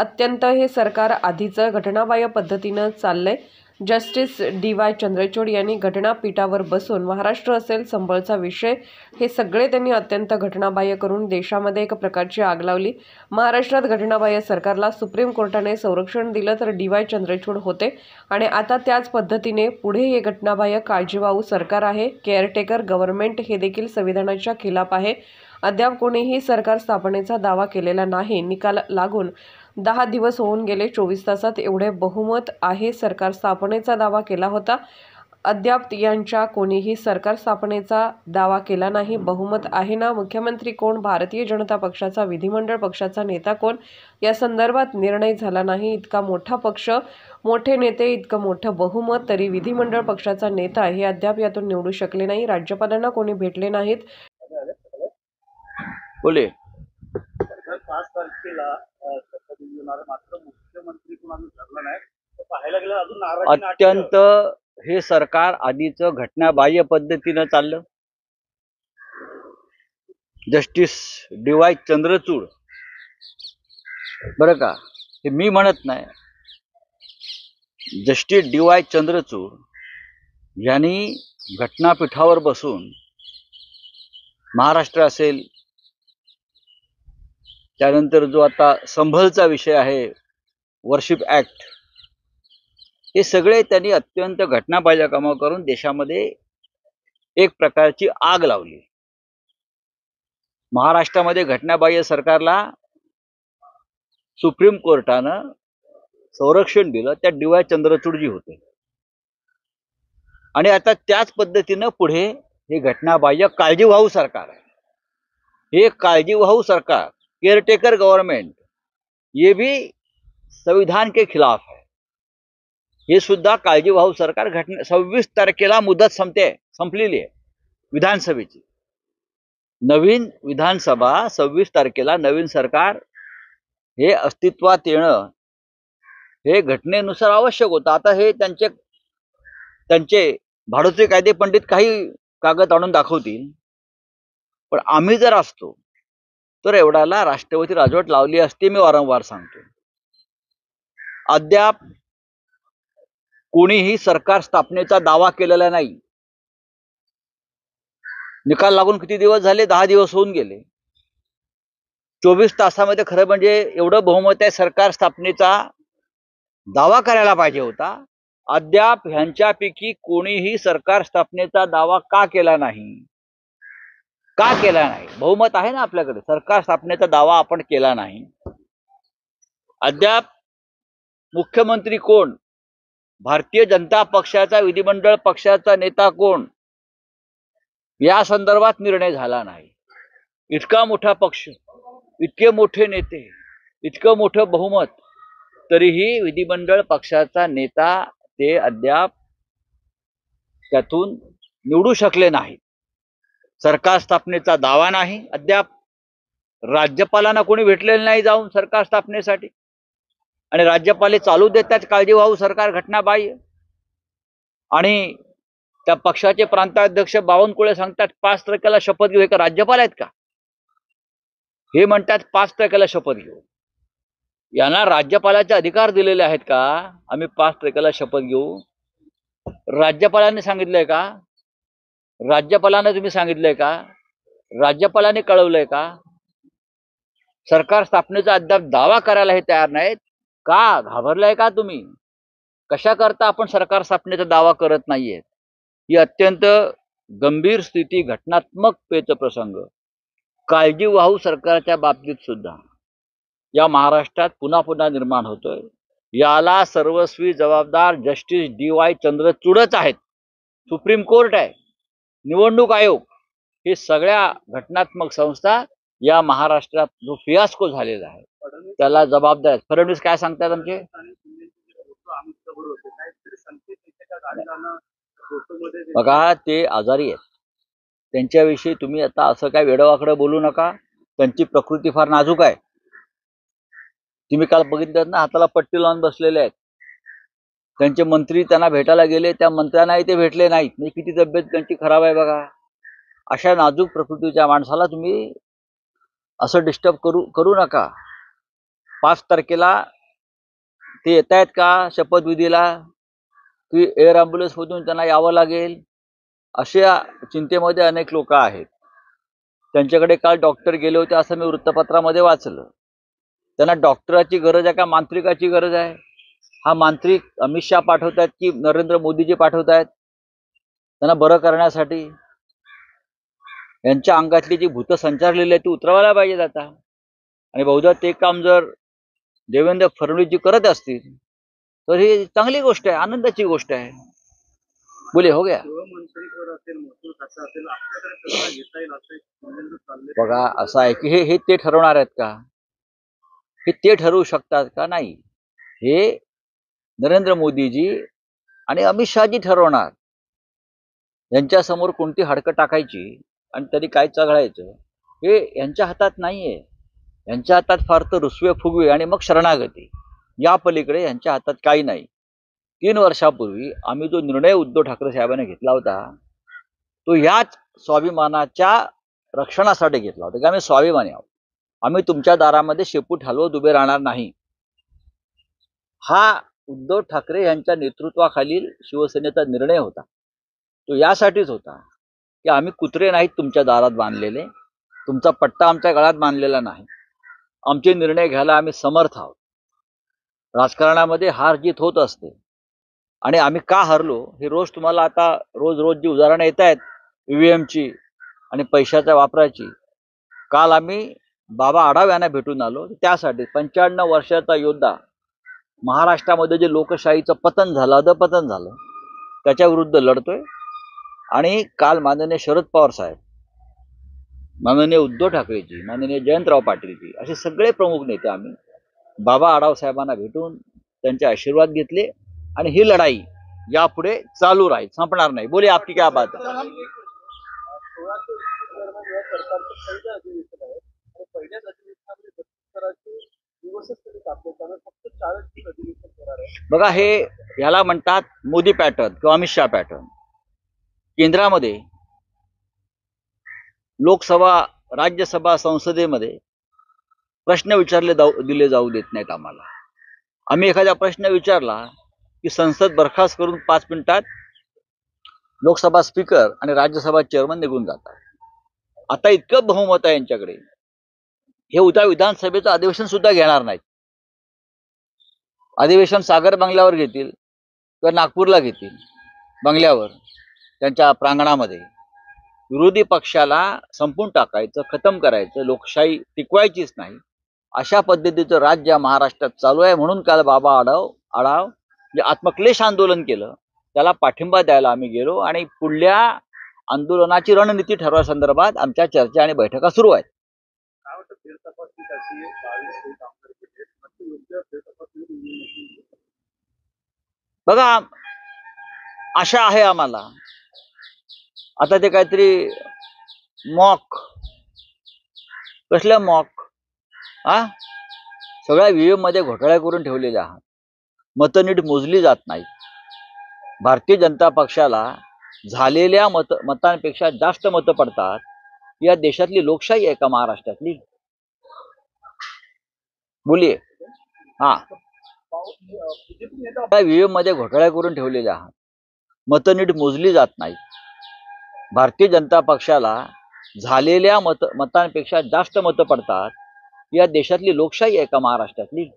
अत्यंत हे सरकार आधीचं घटनाबाह्य पद्धतीनं चाललंय। Justice DY. चंद्रचूड यांनी घटनापीठावर बसून महाराष्ट्र असेल संबळचा विषय हे सगळे त्यांनी अत्यंत घटनाबाह्य करून देशामध्ये एक प्रकारची आग लावली। महाराष्ट्रात घटनाबाह्य सरकारला सुप्रीम कोर्टाने संरक्षण दिलं तर डी.वाय. चंद्रचूड होते आणि आता त्याच पद्धतीने पुढे हे घटनाबाह्य काळजीवाहू सरकार आहे। केअरटेकर गव्हर्नमेंट हे देखील संविधानाच्या खिलाफ आहे। अद्याप कोणीही सरकार स्थापनेचा दावा केलेला नाही। निकाल लागून 10 दिवस होऊन गेले। 24 तासात एवढे बहुमत आहे सरकार स्थापनेचा दावा केला होता। अद्याप यांच्या कोणीही सरकार स्थापनेचा दावा केला नाही। बहुमत आहे ना? मुख्यमंत्री कोण? भारतीय जनता पक्षाचा विधिमंडळ पक्षाचा नेता कोण? या संदर्भात निर्णय झाला नाही। इतका मोठा पक्ष, मोठे नेते, इतकं मोठं बहुमत, तरी विधिमंडळ पक्षाचा नेता हे अद्याप यातून निवडू शकले नाही। राज्यपालांना कोणी भेटले नाहीत। बोले 5 तारखेला मात्र मुख्यमंत्री कोण ठरलं नाही, तर पाहायला गेलं अजून नाराजी अत्यंत हे सरकार आधीचं घटनाबाह्य पद्धतीनं चाललं। Justice DY. चंद्रचूड बरं का, हे मी म्हणत नाही, जस्टिस डी.वाय. चंद्रचूड यांनी घटनापीठावर बसून महाराष्ट्र असेल, त्यानंतर जो आता संभलचा विषय आहे, वर्शिप ऍक्ट, हे सगळे त्यांनी अत्यंत घटनाबाह्य कामं करून देशामध्ये एक प्रकारची आग लावली। महाराष्ट्रामध्ये घटनाबाह्य सरकारला सुप्रीम कोर्टानं संरक्षण दिलं, त्या डी.वाय. चंद्रचूडजी होते आणि आता त्याच पद्धतीनं पुढे हे घटनाबाह्य काळजीवाहू सरकार आहे। हे काळजीवाहू सरकार, केयरटेकर गवर्नमेंट, ये भी संविधान के खिलाफ है। हे सुद्धा काळजीवाहू सरकार 26 तारखेला मुदत संपलेली आहे विधानसभेची। नवीन विधानसभा 26 तारखेला नवीन सरकार हे अस्तित्वात येणं हे घटनेनुसार आवश्यक होतं। आता हे त्यांचे भाडोत्री कायदे पंडित काही कागद आणून दाखवतील, पण आम्ही जर असतो तर एवढ्याला राष्ट्रपती राजवट लावली असती। मी वारंवार सांगतो, अद्याप कोणीही सरकार स्थापनेचा दावा केलेला नाही। निकाल लागून किती दिवस झाले? 10 दिवस होऊन गेले। 24 तासामध्ये खरं म्हणजे एवढं बहुमत आहे, सरकार स्थापनेचा दावा करायला पाहिजे होता। अद्याप ह्यांच्यापैकी कोणीही सरकार स्थापनेचा दावा का केला नाही? का केला नाही? बहुमत आहे ना आपल्याकडे, सरकार स्थापनेचा दावा आपण केला नाही। अद्याप मुख्यमंत्री कोण? भारतीय जनता पक्षाचा विधिमंडळ पक्षाचा नेता कोण? या संदर्भात निर्णय झाला नाही। इतका मोठा पक्ष, इतके मोठे नेते, इतकं मोठं बहुमत, तरीही विधिमंडळ पक्षाचा नेता ते अद्याप त्यातून निवडू शकले नाही। सरकार स्थापनेचा दावा नाही। अद्याप राज्यपालांना कोणी भेटलेलं नाही जाऊन सरकार स्थापनेसाठी, आणि राज्यपाल चालू देतात काळजीवाहू सरकार घटनाबाह्य। आणि त्या पक्षाचे प्रांताध्यक्ष बावनकुळे सांगतात 5 तारखेला शपथ घेऊ। हे का राज्यपाल आहेत का? हे म्हणतात 5 तारखेला शपथ घेऊ। यांना राज्यपालाचे अधिकार दिलेले आहेत का? आम्ही 5 तारखेला शपथ घेऊ। राज्यपालांनी सांगितलंय का? राज्यपालांना तुम्ही सांगितलंय का? राज्यपालांनी कळवलंय का? सरकार स्थापनेचा अद्याप दावा करायला हे तयार नाहीत का? घाबरलाय का तुम्ही? कशा करता आपण सरकार स्थापनेचा दावा करत नाहीये? ही अत्यंत गंभीर स्थिती, घटनात्मक पेचप्रसंग काळजीवाहू सरकारच्या बाबतीत सुद्धा या महाराष्ट्रात पुन्हा पुन्हा निर्माण होतोय। याला सर्वस्वी जबाबदार जस्टिस डी.वाय. चंद्रचूडच आहेत। सुप्रीम कोर्ट आहे, निवडणूक आयोग, हे सगळ्या घटनात्मक संस्था या महाराष्ट्रात जो फियास्को झालेला आहे त्याला जबाबदार आहेत। फडणवीस काय सांगतात आमचे? बघा, ते आजारी आहेत, त्यांच्याविषयी तुम्ही आता असं काय वेडवाकडं बोलू नका। त्यांची प्रकृती फार नाजूक आहे। तुम्ही काल बघितलं ना, हाताला पट्टी लावून बसलेले आहेत। त्यांचे मंत्री त्यांना भेटायला गेले, त्या मंत्र्यांनाही ते भेटले नाहीत। म्हणजे किती तब्येत त्यांची खराब आहे बघा। अशा नाजूक प्रकृतीच्या माणसाला तुम्ही असं डिस्टर्ब करू नका। 5 तारखेला ते येत आहेत का शपथविधीला, की एअर ॲम्ब्युलन्समधून त्यांना यावं लागेल, अशा चिंतेमध्ये अनेक लोक आहेत. त्यांच्याकडे काल डॉक्टर गेले होते असं मी वृत्तपत्रामध्ये वाचलं. त्यांना डॉक्टराची गरज आहे का मांत्रिकाची गरज आहे? हा मांत्रिक अमित शहा पाठवत आहेत की नरेंद्र मोदीजी पाठवत आहेत त्यांना बरं करण्यासाठी? यांच्या अंगातली जी भूत संचारलेली आहे ती उतरवायला पाहिजेत आता. आणि बहुधा ते काम जर देवेंद्र फडणवीसजी करत असतील तर ही चांगली गोष्ट आहे, आनंदाची गोष्ट आहे. बोले हो गया. गृहमंत्रीवर असेल, महसूल खातं असेल, आपल्याकडे कसा घेता येईल असं एक नियोजन चाललंय. बघा असं आहे की हे ते ठरवणार आहेत का? हे ते ठरवू शकतात का? नाही, हे नरेंद्र मोदीजी आणि अमित शहाजी ठरवणार. यांच्यासमोर कोणती हाडकं टाकायची आणि तरी काय चघळायचं हे यांच्या हातात नाहीये. यांच्या हातात फार तर रुसवे फुगवे आणि मग शरणागती, या पलीकडे यांच्या हातात काही नाही. 3 वर्षापूर्वी आम्ही जो निर्णय उद्धव ठाकरे साहेबांनी घेतला होता तो याच स्वाभिमानाच्या रक्षणासाठी घेतला होता की आम्ही स्वाभिमानी आहोत, आम्ही तुमच्या दारामध्ये शेपूट हलवत उभे राहणार नाही. हा उद्धव ठाकरे यांच्या नेतृत्वाखालील शिवसेनेचा निर्णय होता. तो यासाठीच होता की आम्ही कुत्रे नाहीत तुमच्या दारात बांधलेले, तुमचा पट्टा आमच्या गळ्यात बांधलेला नाही, आमचे निर्णय घ्यायला आम्ही समर्थ आहोत. राजकारणामध्ये हार जीत होत असते आणि आम्ही का हरलो हे रोज तुम्हाला आता रोज जी उदाहरणं येत आहेत ईव्हीएमची आणि पैशाच्या वापराची. काल आम्ही बाबा आढाव यांना भेटून आलो त्यासाठी. 95 वर्षाचा योद्धा, महाराष्ट्रामध्ये जे लोकशाहीचं पतन झालं, अधपतन झालं, त्याच्या विरुद्ध लढतोय. आणि काल माननीय शरद पवार साहेब, माननीय उद्धव ठाकरेजी, माननीय जयंतराव पाटीलजी असे सगळे प्रमुख नेते आम्ही बाबा आढाव साहेबांना भेटून त्यांचे आशीर्वाद घेतले. आणि ही लढाई यापुढे चालू राहील, संपणार नाही. बोले आपकी क्या बात है? 16 ते 21 दरम्यान या सरकारचं पहिलं अधिवेशन आहे आणि पहिल्याच अधिवेशनामध्ये 32 दिवसच तरी टाकले, त्यामुळे फक्त 4च दिवस अधिवेशन होणार आहे. बघा, हे याला म्हणतात मोदी पॅटर्न किंवा अमित शहा पॅटर्न. केंद्रामध्ये लोकसभा, राज्यसभा, संसदेमध्ये प्रश्न दिले जाऊ देत नाहीत आम्हाला. आम्ही एखादा प्रश्न विचारला की संसद बरखास्त करून 5 मिनिटात लोकसभा स्पीकर आणि राज्यसभा चेअरमन निघून जातात. आता इतकं बहुमत आहे यांच्याकडे, हे उद्या विधानसभेचं अधिवेशन सुद्धा घेणार नाहीत. अधिवेशन सागर बंगल्यावर घेतील किंवा नागपूरला घेतील बंगल्यावर, त्यांच्या प्रांगणामध्ये. विरोधी पक्षाला संपून टाकायचं, खतम करायचं, लोकशाही टिकवायचीच नाही, अशा पद्धतीचं राज्य महाराष्ट्रात चालू आहे. म्हणून काल बाबा आढाव जे आत्मक्लेश आंदोलन केलं त्याला पाठिंबा द्यायला आम्ही गेलो आणि पुढल्या आंदोलनाची रणनीती ठरवण्यासंदर्भात आमच्या चर्चा आणि बैठका सुरू आहेत. काय वाटतं फेरतपासणीसाठी 22 आमदारांची भेट नक्की योग्य फेरतपासणी? बघा, आशा आहे आम्हाला. आता ते काहीतरी कसल्या सगळ्या व्हीएम मध्ये घोटाळा करून ठेवलेले आहात. मतं नीट मोजली जात नाही. भारतीय जनता पक्षाला झालेल्या मतांपेक्षा जास्त मतं पडतात. या देशातली लोकशाही आहे का महाराष्ट्रातली? बोलिये. व्हीएम मध्ये घोटाळा करून ठेवलेले आहात. मतं नीट मोजली जात नाही. भारतीय जनता पक्षाला झालेल्या मतांपेक्षा जास्त मतं पडतात. या देशातली लोकशाही आहे का महाराष्ट्रातली?